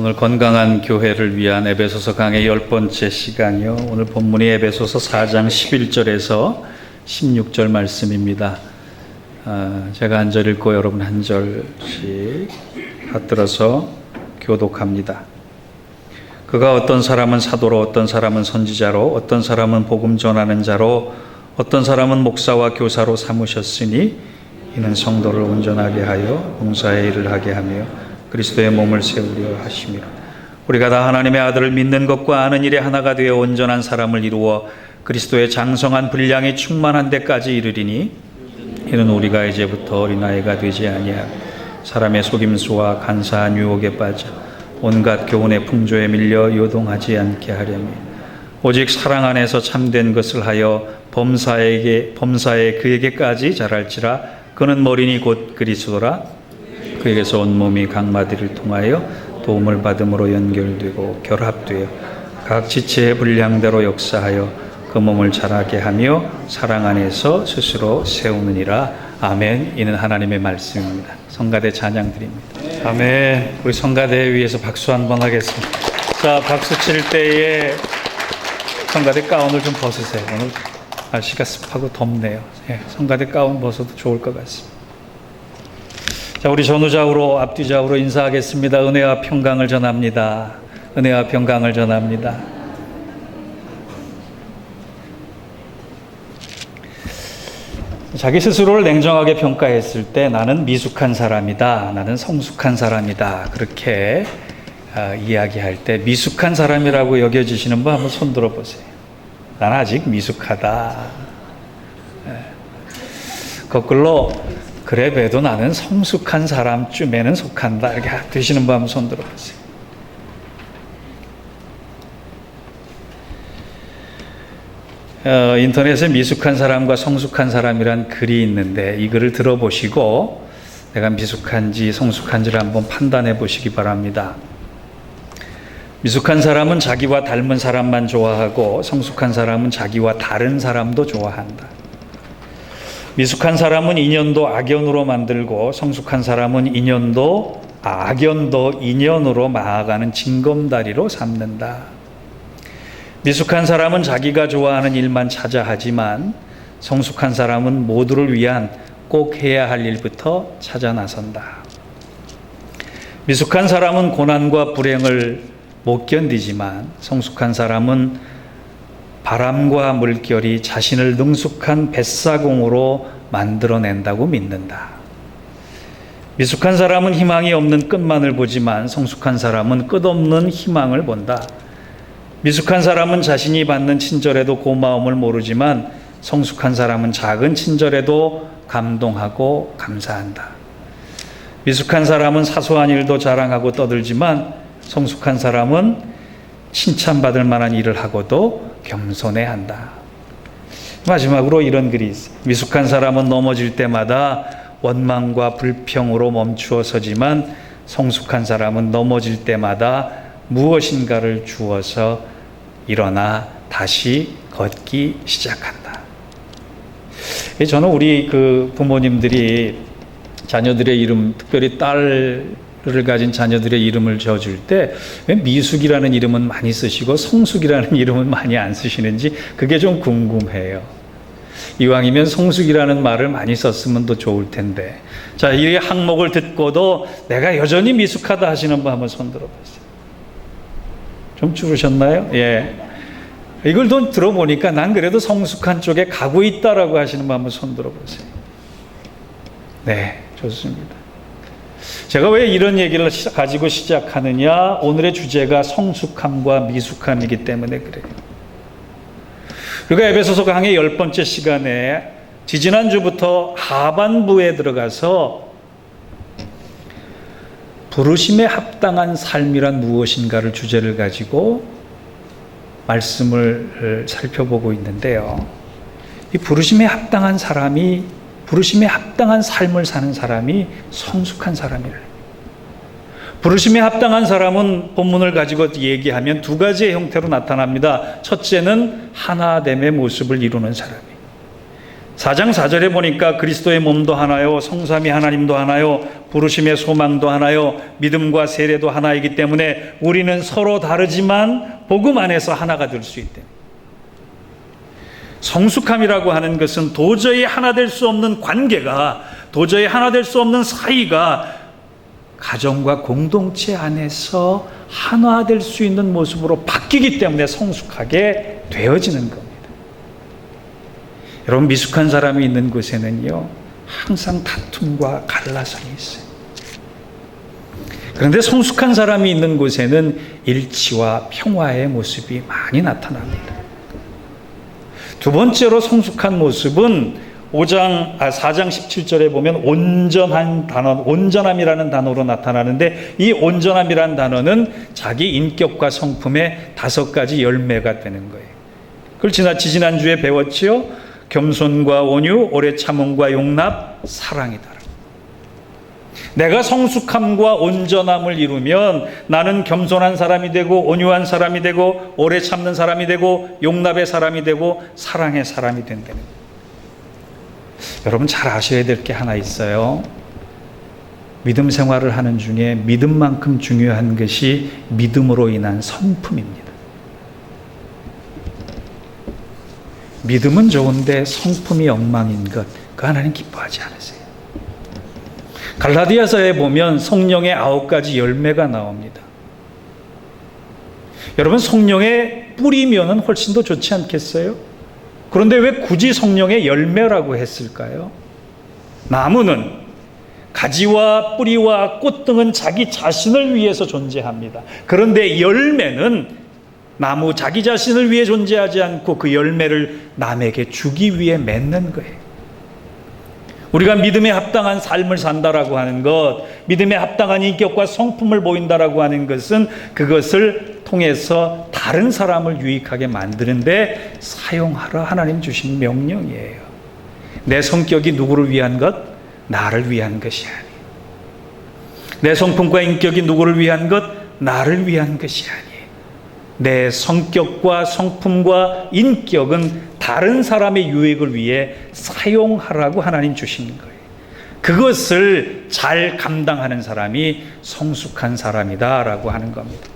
오늘 건강한 교회를 위한 에베소서 강의 10번째 시간이요. 오늘 본문이 에베소서 4장 11절에서 16절 말씀입니다. 제가 한 절 읽고 여러분 한 절씩 받들어서 교독합니다. 그가 어떤 사람은 사도로, 어떤 사람은 선지자로, 어떤 사람은 복음 전하는 자로, 어떤 사람은 목사와 교사로 삼으셨으니 이는 성도를 온전하게 하여 봉사의 일을 하게 하며 그리스도의 몸을 세우려 하시며 우리가 다 하나님의 아들을 믿는 것과 아는 일에 하나가 되어 온전한 사람을 이루어 그리스도의 장성한 분량이 충만한 데까지 이르리니 이는 우리가 이제부터 어린아이가 되지 아니하고 사람의 속임수와 간사한 유혹에 빠져 온갖 교훈의 풍조에 밀려 요동하지 않게 하려며 오직 사랑 안에서 참된 것을 하여 범사에 그에게까지 자랄지라. 그는 머리니 곧 그리스도라. 그에게서 온몸이 각 마디를 통하여 도움을 받음으로 연결되고 결합되어 각 지체의 분량대로 역사하여 그 몸을 자라게 하며 사랑 안에서 스스로 세우느니라. 아멘. 이는 하나님의 말씀입니다. 성가대 찬양 드립니다. 아멘. 우리 성가대 위해서 박수 한번 하겠습니다. 자, 박수 칠 때에 성가대 가운을 좀 벗으세요. 오늘 날씨가 습하고 덥네요. 성가대 가운 벗어도 좋을 것 같습니다. 자, 우리 전후좌우로 앞뒤좌우로 인사하겠습니다. 은혜와 평강을 전합니다. 은혜와 평강을 전합니다. 자기 스스로를 냉정하게 평가했을 때 나는 미숙한 사람이다, 나는 성숙한 사람이다, 그렇게 이야기할 때 미숙한 사람이라고 여겨지시는 분 한번 손 들어보세요. 난 아직 미숙하다. 거꾸로 그래 봬도 나는 성숙한 사람쯤에는 속한다, 이렇게 되시는 분 한번 손 들어보세요. 인터넷에 미숙한 사람과 성숙한 사람이란 글이 있는데 이 글을 들어보시고 내가 미숙한지 성숙한지를 한번 판단해 보시기 바랍니다. 미숙한 사람은 자기와 닮은 사람만 좋아하고 성숙한 사람은 자기와 다른 사람도 좋아한다. 미숙한 사람은 인연도 악연으로 만들고 성숙한 사람은 악연도 인연으로 마아가는 징검다리로 삼는다. 미숙한 사람은 자기가 좋아하는 일만 찾아 하지만 성숙한 사람은 모두를 위한 꼭 해야 할 일부터 찾아 나선다. 미숙한 사람은 고난과 불행을 못 견디지만 성숙한 사람은 바람과 물결이 자신을 능숙한 뱃사공으로 만들어낸다고 믿는다. 미숙한 사람은 희망이 없는 끝만을 보지만 성숙한 사람은 끝없는 희망을 본다. 미숙한 사람은 자신이 받는 친절에도 고마움을 모르지만 성숙한 사람은 작은 친절에도 감동하고 감사한다. 미숙한 사람은 사소한 일도 자랑하고 떠들지만 성숙한 사람은 칭찬받을 만한 일을 하고도 겸손해한다. 마지막으로 이런 글이 있어요. 미숙한 사람은 넘어질 때마다 원망과 불평으로 멈추어 서지만 성숙한 사람은 넘어질 때마다 무엇인가를 주어서 일어나 다시 걷기 시작한다. 저는 우리 부모님들이 자녀들의 이름, 특별히 딸을 가진 자녀들의 이름을 지어줄 때 왜 미숙이라는 이름은 많이 쓰시고 성숙이라는 이름은 많이 안 쓰시는지 그게 좀 궁금해요. 이왕이면 성숙이라는 말을 많이 썼으면 더 좋을 텐데. 자, 이 항목을 듣고도 내가 여전히 미숙하다 하시는 분 한번 손 들어보세요. 좀 줄으셨나요? 예. 이걸 들어보니까 난 그래도 성숙한 쪽에 가고 있다라고 하시는 분 한번 손 들어보세요. 네, 좋습니다. 제가 왜 이런 얘기를 가지고 시작하느냐? 오늘의 주제가 성숙함과 미숙함이기 때문에 그래요. 우리가 에베소서 강의 10번째 시간에 지지난주부터 하반부에 들어가서 부르심에 합당한 삶이란 무엇인가를 주제를 가지고 말씀을 살펴보고 있는데요. 이 부르심에 합당한 사람이, 부르심에 합당한 삶을 사는 사람이 성숙한 사람이래요. 부르심에 합당한 사람은 본문을 가지고 얘기하면 두 가지의 형태로 나타납니다. 첫째는 하나됨의 모습을 이루는 사람이, 4장 4절에 보니까 그리스도의 몸도 하나요, 성삼위 하나님도 하나요, 부르심의 소망도 하나요, 믿음과 세례도 하나이기 때문에 우리는 서로 다르지만 복음 안에서 하나가 될 수 있대. 성숙함이라고 하는 것은 도저히 하나 될 수 없는 관계가, 도저히 하나 될 수 없는 사이가 가정과 공동체 안에서 하나 될 수 있는 모습으로 바뀌기 때문에 성숙하게 되어지는 겁니다. 여러분, 미숙한 사람이 있는 곳에는요, 항상 다툼과 갈라성이 있어요. 그런데 성숙한 사람이 있는 곳에는 일치와 평화의 모습이 많이 나타납니다. 두 번째로 성숙한 모습은 4장 17절에 보면 온전한 단어, 온전함이라는 단어로 나타나는데, 이 온전함이라는 단어는 자기 인격과 성품의 5가지 열매가 되는 거예요. 그걸 지난주에 배웠지요. 겸손과 온유, 오래 참음과 용납, 사랑이다. 내가 성숙함과 온전함을 이루면 나는 겸손한 사람이 되고, 온유한 사람이 되고, 오래 참는 사람이 되고, 용납의 사람이 되고, 사랑의 사람이 된다는 거예요. 여러분, 잘 아셔야 될 게 하나 있어요. 믿음 생활을 하는 중에 믿음만큼 중요한 것이 믿음으로 인한 성품입니다. 믿음은 좋은데 성품이 엉망인 것, 그 하나님 기뻐하지 않으세요. 갈라디아서에 보면 성령의 9가지 열매가 나옵니다. 여러분, 성령의 뿌리면은 훨씬 더 좋지 않겠어요? 그런데 왜 굳이 성령의 열매라고 했을까요? 나무는 가지와 뿌리와 꽃 등은 자기 자신을 위해서 존재합니다. 그런데 열매는 나무 자기 자신을 위해 존재하지 않고 그 열매를 남에게 주기 위해 맺는 거예요. 우리가 믿음에 합당한 삶을 산다라고 하는 것, 믿음에 합당한 인격과 성품을 보인다라고 하는 것은 그것을 통해서 다른 사람을 유익하게 만드는데 사용하라 하나님 주신 명령이에요. 내 성격이 누구를 위한 것? 나를 위한 것이 아니에요. 내 성품과 인격이 누구를 위한 것? 나를 위한 것이 아니에요. 내 성격과 성품과 인격은 다른 사람의 유익을 위해 사용하라고 하나님 주신 거예요. 그것을 잘 감당하는 사람이 성숙한 사람이다라고 하는 겁니다.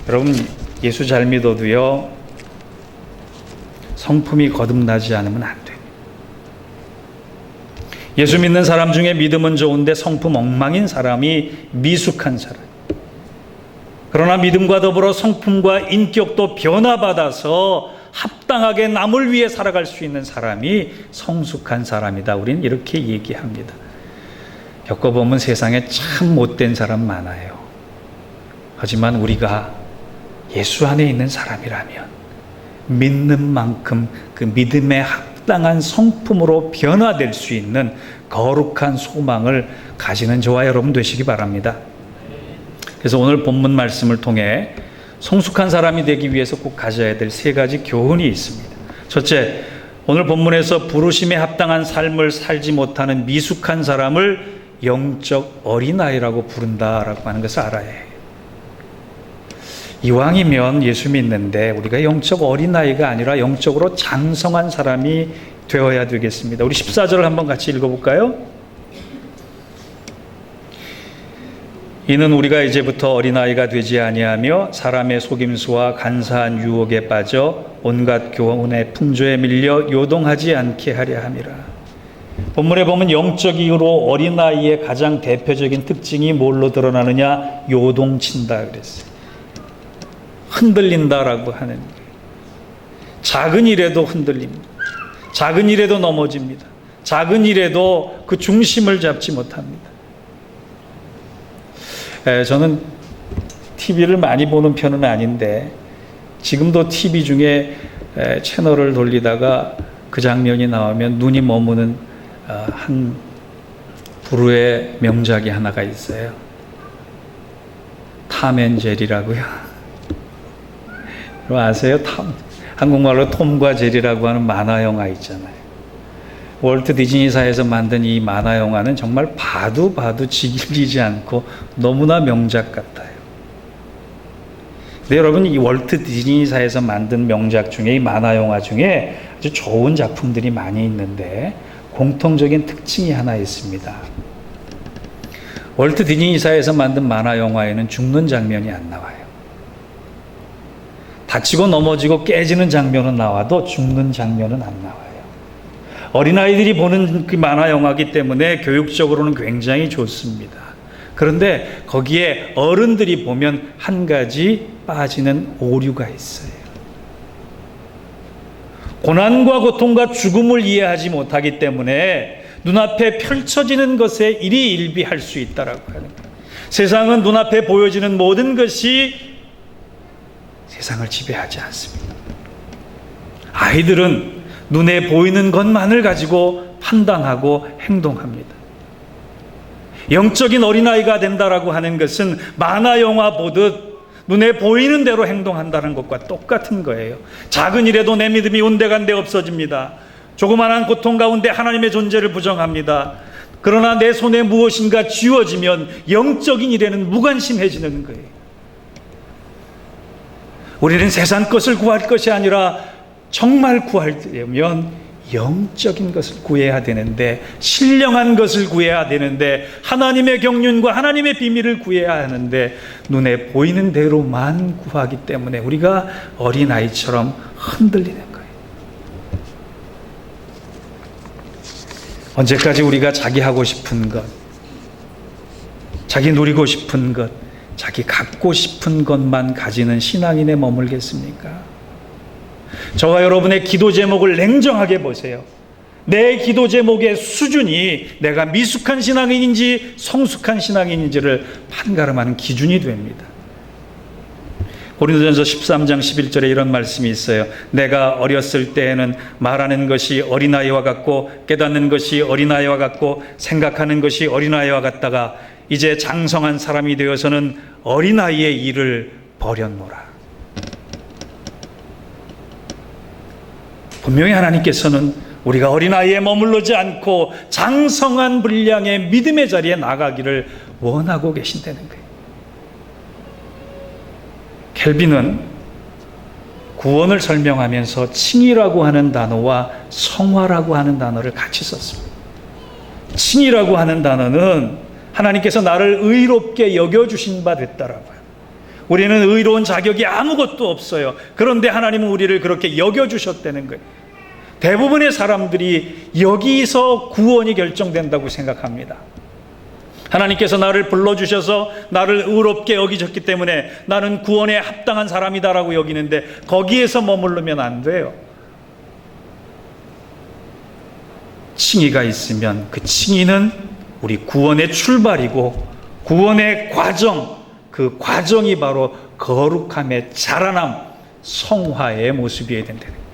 여러분, 예수 잘 믿어도요, 성품이 거듭나지 않으면 안 돼요. 예수 믿는 사람 중에 믿음은 좋은데 성품 엉망인 사람이 미숙한 사람. 그러나 믿음과 더불어 성품과 인격도 변화받아서 합당하게 남을 위해 살아갈 수 있는 사람이 성숙한 사람이다. 우리는 이렇게 얘기합니다. 겪어보면 세상에 참 못된 사람 많아요. 하지만 우리가 예수 안에 있는 사람이라면 믿는 만큼 그 믿음에 합당한 성품으로 변화될 수 있는 거룩한 소망을 가지는 저와 여러분 되시기 바랍니다. 그래서 오늘 본문 말씀을 통해 성숙한 사람이 되기 위해서 꼭 가져야 될 3가지 교훈이 있습니다. 첫째, 오늘 본문에서 부르심에 합당한 삶을 살지 못하는 미숙한 사람을 영적 어린아이라고 부른다라고 하는 것을 알아야 해요. 이왕이면 예수 믿는데 우리가 영적 어린아이가 아니라 영적으로 장성한 사람이 되어야 되겠습니다. 우리 14절을 한번 같이 읽어볼까요? 이는 우리가 이제부터 어린아이가 되지 아니하며 사람의 속임수와 간사한 유혹에 빠져 온갖 교훈의 풍조에 밀려 요동하지 않게 하려 함이라. 본문에 보면 영적 이유로 어린아이의 가장 대표적인 특징이 뭘로 드러나느냐? 요동친다 그랬어요. 흔들린다라고 하는 거예요. 작은 일에도 흔들립니다. 작은 일에도 넘어집니다. 작은 일에도 그 중심을 잡지 못합니다. 저는 TV를 많이 보는 편은 아닌데 지금도 TV 중에 채널을 돌리다가 그 장면이 나오면 눈이 머무는 한 부르의 명작이 하나가 있어요. 탐 앤 제리라고요. 아세요? 한국말로 톰과 제리라고 하는 만화 영화 있잖아요. 월트 디즈니사에서 만든 이 만화 영화는 정말 봐도 질리지 않고 너무나 명작 같아요. 근데 여러분, 이 월트 디즈니사에서 만든 명작 중에, 이 만화 영화 중에 아주 좋은 작품들이 많이 있는데 공통적인 특징이 하나 있습니다. 월트 디즈니사에서 만든 만화 영화에는 죽는 장면이 안 나와요. 다치고 넘어지고 깨지는 장면은 나와도 죽는 장면은 안 나와요. 어린아이들이 보는 그 만화 영화이기 때문에 교육적으로는 굉장히 좋습니다. 그런데 거기에 어른들이 보면 한 가지 빠지는 오류가 있어요. 고난과 고통과 죽음을 이해하지 못하기 때문에 눈앞에 펼쳐지는 것에 일희일비할 수 있다라고 하는 거예요. 세상은 눈앞에 보여지는 모든 것이 세상을 지배하지 않습니다. 아이들은 눈에 보이는 것만을 가지고 판단하고 행동합니다. 영적인 어린아이가 된다라고 하는 것은 만화 영화 보듯 눈에 보이는 대로 행동한다는 것과 똑같은 거예요. 작은 일에도 내 믿음이 온데간데 없어집니다. 조그마한 고통 가운데 하나님의 존재를 부정합니다. 그러나 내 손에 무엇인가 쥐어지면 영적인 일에는 무관심해지는 거예요. 우리는 세상 것을 구할 것이 아니라 정말 구하려면 영적인 것을 구해야 되는데, 신령한 것을 구해야 되는데, 하나님의 경륜과 하나님의 비밀을 구해야 하는데 눈에 보이는 대로만 구하기 때문에 우리가 어린아이처럼 흔들리는 거예요. 언제까지 우리가 자기 하고 싶은 것, 자기 누리고 싶은 것, 자기 갖고 싶은 것만 가지는 신앙인에 머물겠습니까? 저와 여러분의 기도 제목을 냉정하게 보세요. 내 기도 제목의 수준이 내가 미숙한 신앙인인지 성숙한 신앙인인지를 판가름하는 기준이 됩니다. 고린도전서 13장 11절에 이런 말씀이 있어요. 내가 어렸을 때에는 말하는 것이 어린아이와 같고 깨닫는 것이 어린아이와 같고 생각하는 것이 어린아이와 같다가 이제 장성한 사람이 되어서는 어린아이의 일을 버렸노라. 분명히 하나님께서는 우리가 어린아이에 머물르지 않고 장성한 분량의 믿음의 자리에 나가기를 원하고 계신다는 거예요. 켈빈은 구원을 설명하면서 칭의라고 하는 단어와 성화라고 하는 단어를 같이 썼습니다. 칭의라고 하는 단어는 하나님께서 나를 의롭게 여겨주신 바 됐다라고요. 우리는 의로운 자격이 아무것도 없어요. 그런데 하나님은 우리를 그렇게 여겨주셨다는 거예요. 대부분의 사람들이 여기서 구원이 결정된다고 생각합니다. 하나님께서 나를 불러주셔서 나를 의롭게 여기셨기 때문에 나는 구원에 합당한 사람이다라고 여기는데 거기에서 머무르면 안 돼요. 칭의가 있으면 그 칭의는 우리 구원의 출발이고 구원의 과정, 그 과정이 바로 거룩함의 자라남, 성화의 모습이어야 된다는 거예요.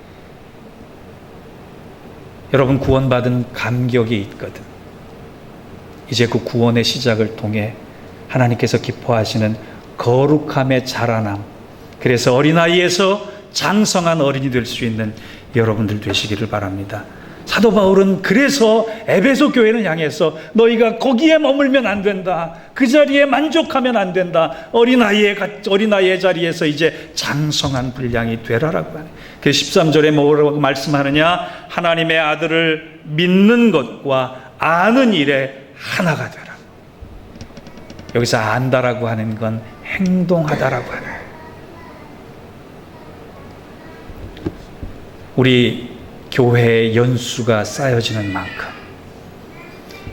여러분 구원받은 감격이 있거든. 이제 그 구원의 시작을 통해 하나님께서 기뻐하시는 거룩함의 자라남, 그래서 어린아이에서 장성한 어린이 될 수 있는 여러분들 되시기를 바랍니다. 사도 바울은 그래서 에베소 교회를 향해서 너희가 거기에 머물면 안 된다. 그 자리에 만족하면 안 된다. 어린아이의 자리에서 이제 장성한 분량이 되라라고 하네. 그 13절에 뭐라고 말씀하느냐? 하나님의 아들을 믿는 것과 아는 일에 하나가 되라. 여기서 안다라고 하는 건 행동하다라고 하네. 우리 교회의 연수가 쌓여지는 만큼,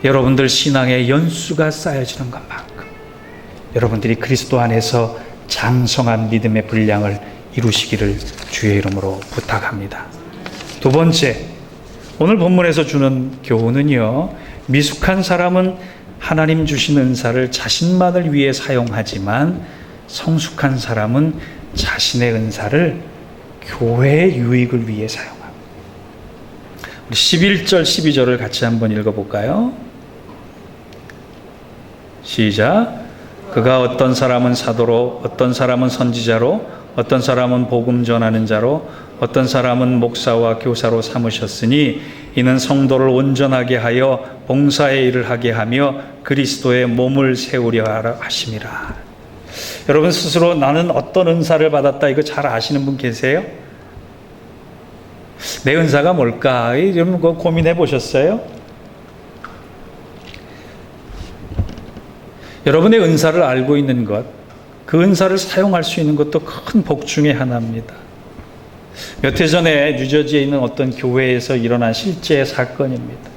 여러분들 신앙의 연수가 쌓여지는 것만큼 여러분들이 그리스도 안에서 장성한 믿음의 분량을 이루시기를 주의 이름으로 부탁합니다. 두 번째, 오늘 본문에서 주는 교훈은요, 미숙한 사람은 하나님 주신 은사를 자신만을 위해 사용하지만 성숙한 사람은 자신의 은사를 교회의 유익을 위해 사용합니다. 11절 12절을 같이 한번 읽어볼까요? 시작. 그가 어떤 사람은 사도로, 어떤 사람은 선지자로, 어떤 사람은 복음 전하는 자로, 어떤 사람은 목사와 교사로 삼으셨으니 이는 성도를 온전하게 하여 봉사의 일을 하게 하며 그리스도의 몸을 세우려 하심이라. 여러분 스스로 나는 어떤 은사를 받았다 이거 잘 아시는 분 계세요? 내 은사가 뭘까? 여러분 그거 고민해 보셨어요? 여러분의 은사를 알고 있는 것, 그 은사를 사용할 수 있는 것도 큰 복 중의 하나입니다. 몇 해 전에 뉴저지에 있는 어떤 교회에서 일어난 실제 사건입니다.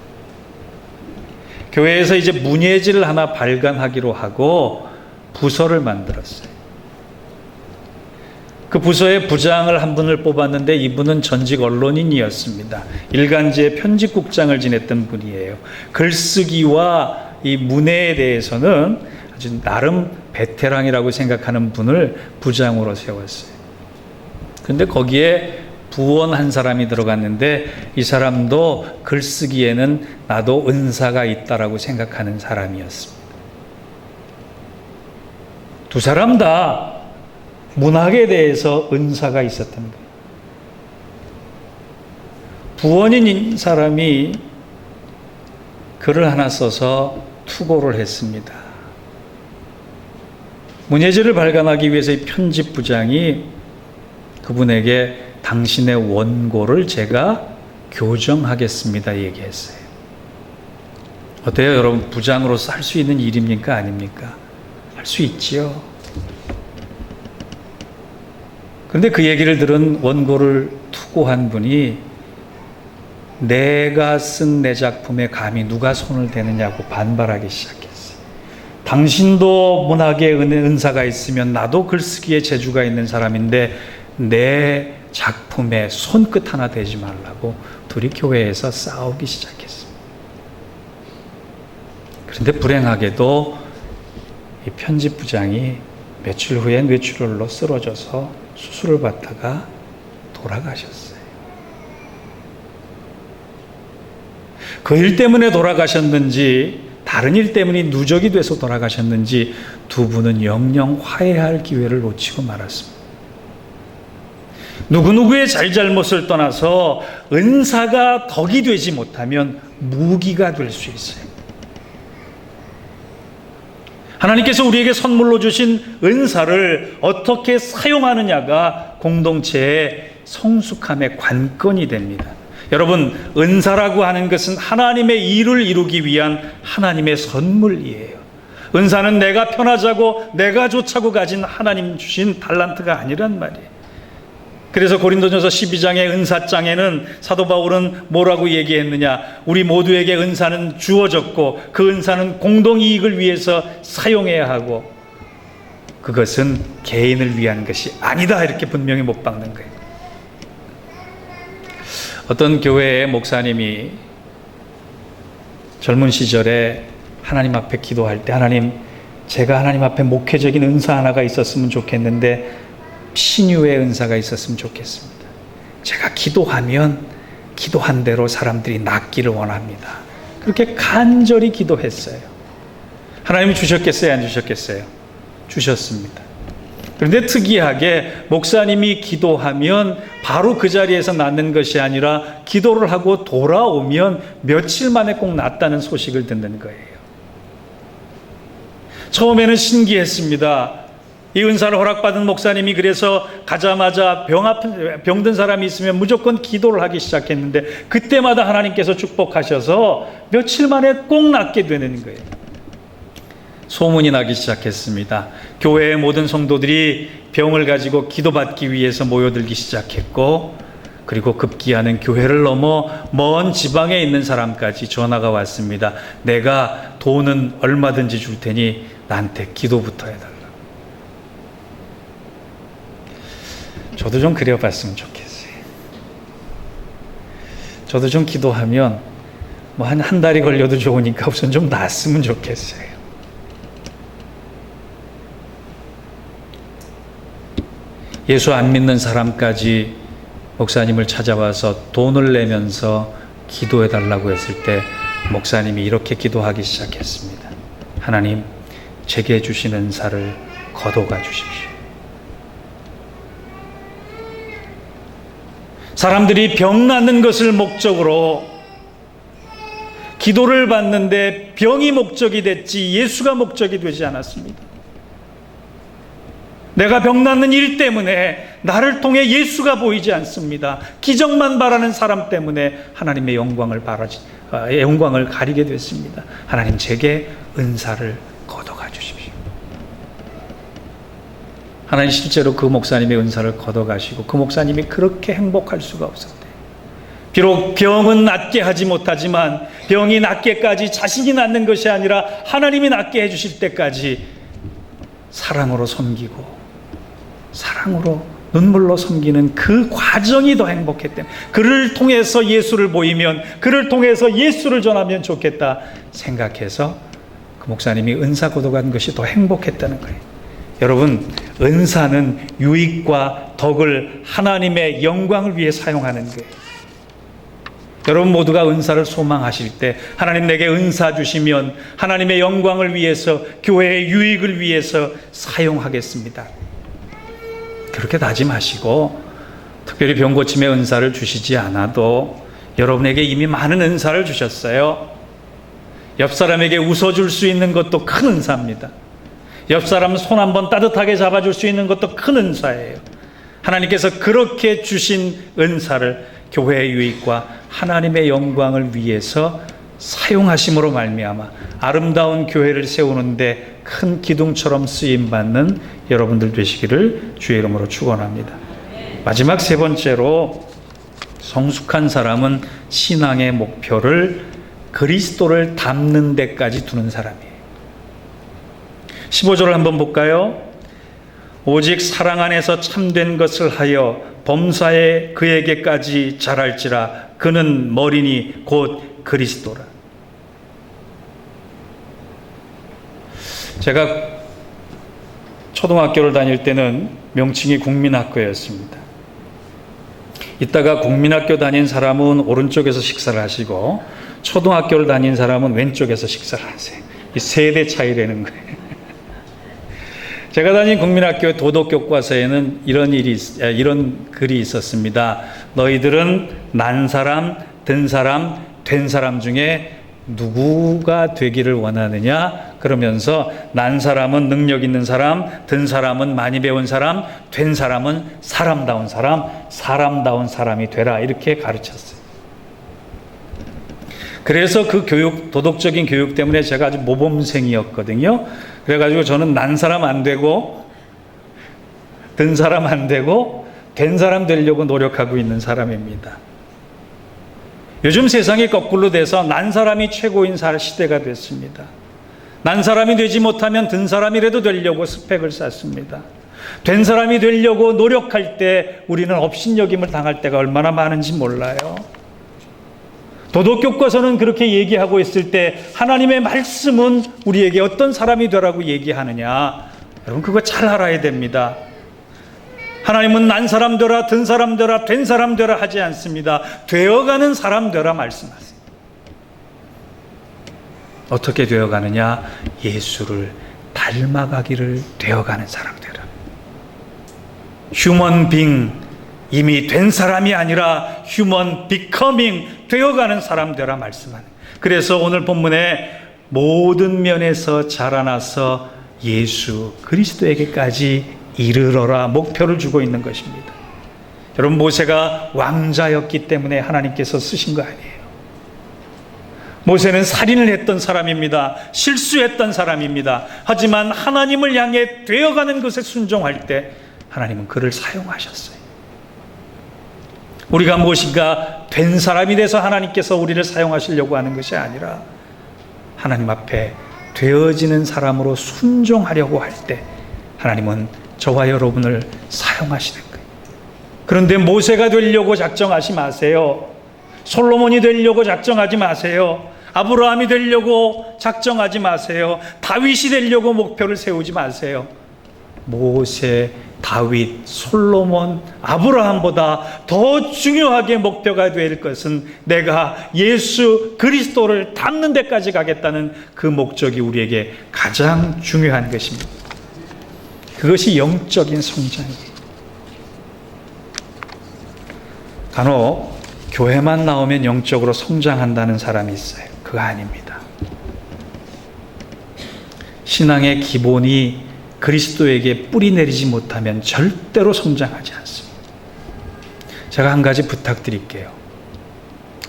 교회에서 이제 문예지를 하나 발간하기로 하고 부서를 만들었어요. 그 부서의 부장을 한 분을 뽑았는데 이분은 전직 언론인이었습니다. 일간지의 편집국장을 지냈던 분이에요. 글쓰기와 이 문예에 대해서는 아주 나름 베테랑이라고 생각하는 분을 부장으로 세웠어요. 그런데 거기에 부원 한 사람이 들어갔는데 이 사람도 글쓰기에는 나도 은사가 있다라고 생각하는 사람이었습니다. 두 사람 다 문학에 대해서 은사가 있었던 거예요. 부원인 사람이 글을 하나 써서 투고를 했습니다. 문예지를 발간하기 위해서 이 편집부장이 그분에게 당신의 원고를 제가 교정하겠습니다 얘기했어요. 어때요 여러분? 부장으로서 할 수 있는 일입니까 아닙니까? 할 수 있지요. 그런데 그 얘기를 들은 원고를 투고한 분이 내가 쓴 내 작품에 감히 누가 손을 대느냐고 반발하기 시작했어요. 당신도 문학에 은사가 있으면 나도 글쓰기에 재주가 있는 사람인데 내 작품에 손끝 하나 대지 말라고 둘이 교회에서 싸우기 시작했습니다. 그런데 불행하게도 이 편집부장이 며칠 후에 뇌출혈로 쓰러져서 수술을 받다가 돌아가셨어요. 그 일 때문에 돌아가셨는지 다른 일 때문에 누적이 돼서 돌아가셨는지 두 분은 영영 화해할 기회를 놓치고 말았습니다. 누구누구의 잘잘못을 떠나서 은사가 덕이 되지 못하면 무기가 될 수 있어요. 하나님께서 우리에게 선물로 주신 은사를 어떻게 사용하느냐가 공동체의 성숙함의 관건이 됩니다. 여러분, 은사라고 하는 것은 하나님의 일을 이루기 위한 하나님의 선물이에요. 은사는 내가 편하자고 내가 좋자고 가진 하나님 주신 달란트가 아니란 말이에요. 그래서 고린도전서 12장의 은사장에는 사도 바울은 뭐라고 얘기했느냐? 우리 모두에게 은사는 주어졌고 그 은사는 공동이익을 위해서 사용해야 하고 그것은 개인을 위한 것이 아니다 이렇게 분명히 못 박는 거예요. 어떤 교회의 목사님이 젊은 시절에 하나님 앞에 기도할 때 하나님, 제가 하나님 앞에 목회적인 은사 하나가 있었으면 좋겠는데 신유의 은사가 있었으면 좋겠습니다. 제가 기도하면 기도한 대로 사람들이 낫기를 원합니다. 그렇게 간절히 기도했어요. 하나님이 주셨겠어요? 안 주셨겠어요? 주셨습니다. 그런데 특이하게 목사님이 기도하면 바로 그 자리에서 낫는 것이 아니라 기도를 하고 돌아오면 며칠 만에 꼭 낫다는 소식을 듣는 거예요. 처음에는 신기했습니다. 이 은사를 허락받은 목사님이 그래서 가자마자 병든 사람이 있으면 무조건 기도를 하기 시작했는데 그때마다 하나님께서 축복하셔서 며칠 만에 꼭 낫게 되는 거예요. 소문이 나기 시작했습니다. 교회의 모든 성도들이 병을 가지고 기도받기 위해서 모여들기 시작했고 그리고 급기야는 교회를 넘어 먼 지방에 있는 사람까지 전화가 왔습니다. 내가 돈은 얼마든지 줄 테니 나한테 기도부터 해달라. 저도 좀 그려봤으면 좋겠어요. 저도 좀 기도하면 뭐 한 달이 걸려도 좋으니까 우선 좀 낫으면 좋겠어요. 예수 안 믿는 사람까지 목사님을 찾아와서 돈을 내면서 기도해달라고 했을 때 목사님이 이렇게 기도하기 시작했습니다. 하나님, 제게 주신 은사를 거둬가 주십시오. 사람들이 병 낫는 것을 목적으로 기도를 받는데 병이 목적이 됐지 예수가 목적이 되지 않았습니다. 내가 병 낫는 일 때문에 나를 통해 예수가 보이지 않습니다. 기적만 바라는 사람 때문에 하나님의 영광을 가리게 됐습니다. 하나님, 제게 은사를 거둬가 주십시오. 하나님 실제로 그 목사님의 은사를 걷어가시고 그 목사님이 그렇게 행복할 수가 없었대요. 비록 병은 낫게 하지 못하지만 병이 낫게까지 자신이 낫는 것이 아니라 하나님이 낫게 해주실 때까지 사랑으로 섬기고 사랑으로 눈물로 섬기는 그 과정이 더 행복했대요. 그를 통해서 예수를 보이면, 그를 통해서 예수를 전하면 좋겠다 생각해서 그 목사님이 은사 걷어간 것이 더 행복했다는 거예요. 여러분, 은사는 유익과 덕을 하나님의 영광을 위해 사용하는 거예요. 여러분 모두가 은사를 소망하실 때 하나님 내게 은사 주시면 하나님의 영광을 위해서, 교회의 유익을 위해서 사용하겠습니다. 그렇게 다짐하시고 특별히 병 고침의 은사를 주시지 않아도 여러분에게 이미 많은 은사를 주셨어요. 옆 사람에게 웃어줄 수 있는 것도 큰 은사입니다. 옆 사람 손 한번 따뜻하게 잡아줄 수 있는 것도 큰 은사예요. 하나님께서 그렇게 주신 은사를 교회의 유익과 하나님의 영광을 위해서 사용하심으로 말미암아 아름다운 교회를 세우는데 큰 기둥처럼 쓰임받는 여러분들 되시기를 주의 이름으로 축원합니다. 마지막 세 번째로, 성숙한 사람은 신앙의 목표를 그리스도를 닮는 데까지 두는 사람이에요. 15절을 한번 볼까요? 오직 사랑 안에서 참된 것을 하여 범사에 그에게까지 자랄지라. 그는 머리니 곧 그리스도라. 제가 초등학교를 다닐 때는 명칭이 국민학교였습니다. 이따가 국민학교 다닌 사람은 오른쪽에서 식사를 하시고 초등학교를 다닌 사람은 왼쪽에서 식사를 하세요. 이 세대 차이라는 거예요. 제가 다닌 국민학교 도덕교과서에는 이런 글이 있었습니다. 너희들은 난 사람, 든 사람, 된 사람 중에 누구가 되기를 원하느냐? 그러면서 난 사람은 능력 있는 사람, 든 사람은 많이 배운 사람, 된 사람은 사람다운 사람, 사람다운 사람이 되라, 이렇게 가르쳤어요. 그래서 그 교육, 도덕적인 교육 때문에 제가 아주 모범생이었거든요. 그래가지고 저는 난 사람 안 되고 든 사람 안 되고 된 사람 되려고 노력하고 있는 사람입니다. 요즘 세상이 거꾸로 돼서 난 사람이 최고인 시대가 됐습니다. 난 사람이 되지 못하면 든 사람이라도 되려고 스펙을 쌓습니다. 된 사람이 되려고 노력할 때 우리는 업신여김을 당할 때가 얼마나 많은지 몰라요. 도덕교과서는 그렇게 얘기하고 있을 때 하나님의 말씀은 우리에게 어떤 사람이 되라고 얘기하느냐? 여러분 그거 잘 알아야 됩니다. 하나님은 난 사람 되라, 든 사람 되라, 된 사람 되라 하지 않습니다. 되어가는 사람 되라 말씀하세요. 어떻게 되어가느냐? 예수를 닮아가기를 되어가는 사람 되라. 휴먼 빙, 이미 된 사람이 아니라 휴먼 비커밍, 되어가는 사람 되라 말씀하는. 그래서 오늘 본문에 모든 면에서 자라나서 예수 그리스도에게까지 이르러라 목표를 주고 있는 것입니다. 여러분 모세가 왕자였기 때문에 하나님께서 쓰신 거 아니에요. 모세는 살인을 했던 사람입니다. 실수했던 사람입니다. 하지만 하나님을 향해 되어가는 것에 순종할 때 하나님은 그를 사용하셨어요. 우리가 무엇인가 된 사람이 돼서 하나님께서 우리를 사용하시려고 하는 것이 아니라 하나님 앞에 되어지는 사람으로 순종하려고 할 때 하나님은 저와 여러분을 사용하시는 거예요. 그런데 모세가 되려고 작정하지 마세요. 솔로몬이 되려고 작정하지 마세요. 아브라함이 되려고 작정하지 마세요. 다윗이 되려고 목표를 세우지 마세요. 모세, 다윗, 솔로몬, 아브라함보다 더 중요하게 목표가 될 것은 내가 예수 그리스도를 닮는 데까지 가겠다는 그 목적이 우리에게 가장 중요한 것입니다. 그것이 영적인 성장이에요. 간혹 교회만 나오면 영적으로 성장한다는 사람이 있어요. 그거 아닙니다. 신앙의 기본이 그리스도에게 뿌리 내리지 못하면 절대로 성장하지 않습니다. 제가 한 가지 부탁드릴게요.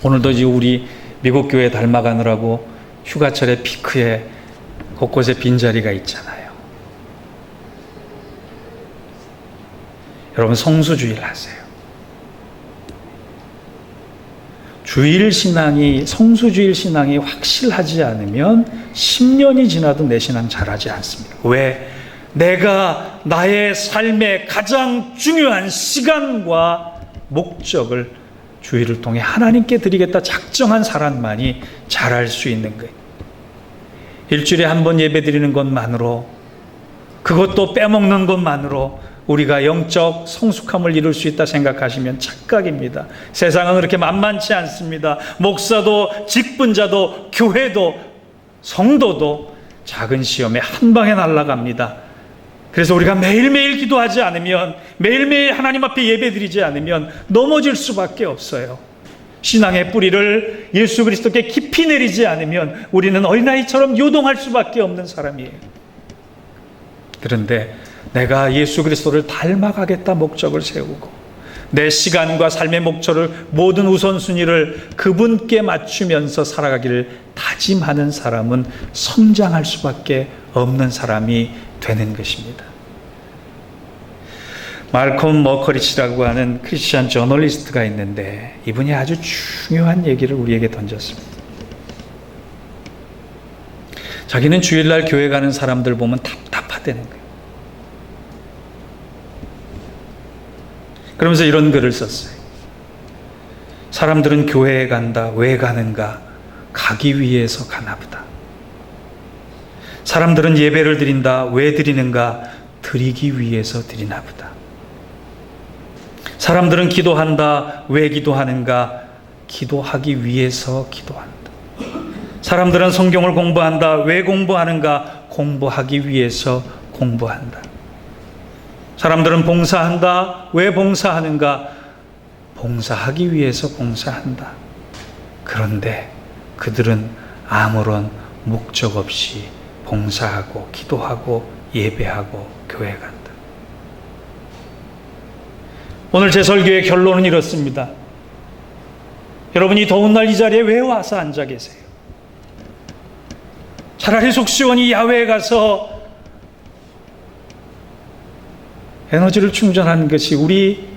오늘도 이제 우리 미국 교회 닮아가느라고 휴가철에 피크에 곳곳에 빈자리가 있잖아요. 여러분 성수주일 하세요. 주일 신앙이, 성수주일 신앙이 확실하지 않으면 10년이 지나도 내 신앙 잘하지 않습니다. 왜? 내가 나의 삶의 가장 중요한 시간과 목적을 주일을 통해 하나님께 드리겠다 작정한 사람만이 잘할 수 있는 거예요. 일주일에 한 번 예배 드리는 것만으로, 그것도 빼먹는 것만으로 우리가 영적 성숙함을 이룰 수 있다 생각하시면 착각입니다. 세상은 그렇게 만만치 않습니다. 목사도, 직분자도, 교회도, 성도도 작은 시험에 한 방에 날아갑니다. 그래서 우리가 매일매일 기도하지 않으면, 매일매일 하나님 앞에 예배드리지 않으면 넘어질 수밖에 없어요. 신앙의 뿌리를 예수 그리스도께 깊이 내리지 않으면 우리는 어린아이처럼 요동할 수밖에 없는 사람이에요. 그런데 내가 예수 그리스도를 닮아가겠다 목적을 세우고 내 시간과 삶의 목적을, 모든 우선순위를 그분께 맞추면서 살아가기를 다짐하는 사람은 성장할 수밖에 없는 사람이 되는 것입니다. 말콤 머커리치라고 하는 크리스천 저널리스트가 있는데 이분이 아주 중요한 얘기를 우리에게 던졌습니다. 자기는 주일날 교회 가는 사람들 보면 답답하다는 거예요. 그러면서 이런 글을 썼어요. 사람들은 교회에 간다. 왜 가는가? 가기 위해서 가나 보다. 사람들은 예배를 드린다. 왜 드리는가? 드리기 위해서 드리나 보다. 사람들은 기도한다. 왜 기도하는가? 기도하기 위해서 기도한다. 사람들은 성경을 공부한다. 왜 공부하는가? 공부하기 위해서 공부한다. 사람들은 봉사한다. 왜 봉사하는가? 봉사하기 위해서 봉사한다. 그런데 그들은 아무런 목적 없이 봉사하고 기도하고 예배하고 교회 간다. 오늘 제 설교의 결론은 이렇습니다. 여러분이 더운 날 이 자리에 왜 와서 앉아 계세요? 차라리 속 시원히 야외에 가서 에너지를 충전하는 것이 우리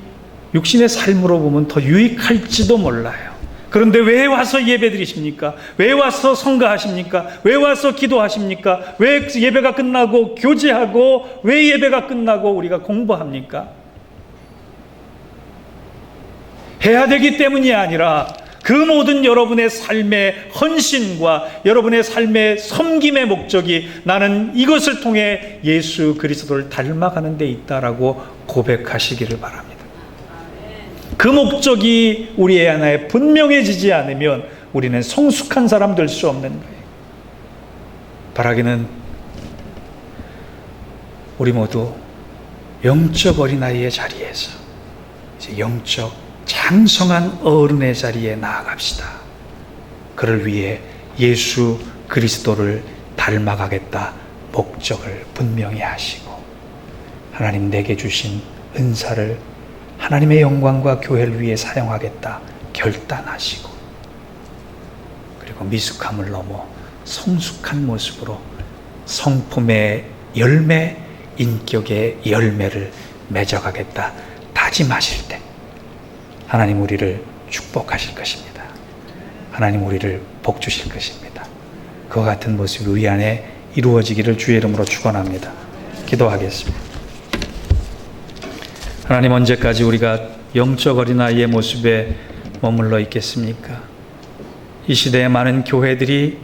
육신의 삶으로 보면 더 유익할지도 몰라요. 그런데 왜 와서 예배 드리십니까? 왜 와서 성가하십니까? 왜 와서 기도하십니까? 왜 예배가 끝나고 교제하고, 왜 예배가 끝나고 우리가 공부합니까? 해야 되기 때문이 아니라 그 모든 여러분의 삶의 헌신과 여러분의 삶의 섬김의 목적이 나는 이것을 통해 예수 그리스도를 닮아가는 데 있다라고 고백하시기를 바랍니다. 그 목적이 우리의 안에 분명해지지 않으면 우리는 성숙한 사람 될 수 없는 거예요. 바라기는 우리 모두 영적 어린아이의 자리에서 이제 영적 장성한 어른의 자리에 나아갑시다. 그를 위해 예수 그리스도를 닮아가겠다 목적을 분명히 하시고 하나님 내게 주신 은사를 하나님의 영광과 교회를 위해 사용하겠다 결단하시고, 그리고 미숙함을 넘어 성숙한 모습으로 성품의 열매, 인격의 열매를 맺어가겠다 다짐하실 때 하나님 우리를 축복하실 것입니다. 하나님 우리를 복 주실 것입니다. 그와 같은 모습이 우리 안에 이루어지기를 주의 이름으로 축원합니다. 기도하겠습니다. 하나님, 언제까지 우리가 영적 어린아이의 모습에 머물러 있겠습니까? 이 시대에 많은 교회들이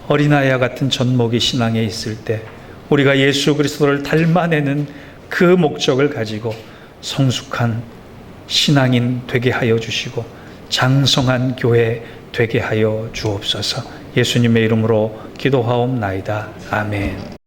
어린아이와 같은 젖먹이 신앙에 있을 때 우리가 예수 그리스도를 닮아내는 그 목적을 가지고 성숙한 신앙인 되게 하여 주시고 장성한 교회 되게 하여 주옵소서. 예수님의 이름으로 기도하옵나이다. 아멘.